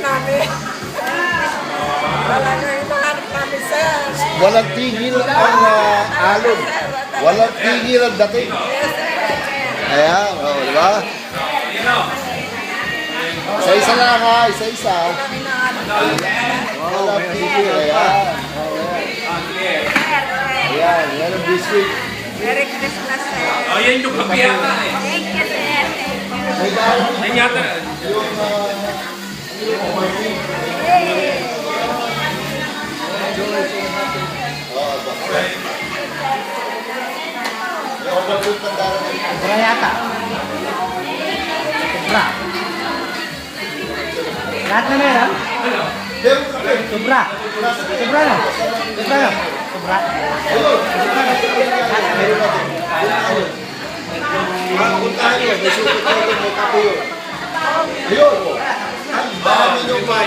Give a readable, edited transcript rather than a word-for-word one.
namin. Talagang hinahanap namin, sir. Walang tigil ang alon. Walang tigil ang dating. Ayan, o, di ba? Isa-isa lang ha, isa-isa. Walang tigil, ayan. Ayan, yan ang biscuit. Merry Christmas, sir. Oh, yan yung kape yata eh. Thank you, sir. May dahil Yan yata. Sobra yata. Sobra. Lahat na meron? Sobra. Sobra na. Sobra na. Sobra. Puntahan nyo, may sulit na ito, may kape yun. Ayun, ang dami nyo pa.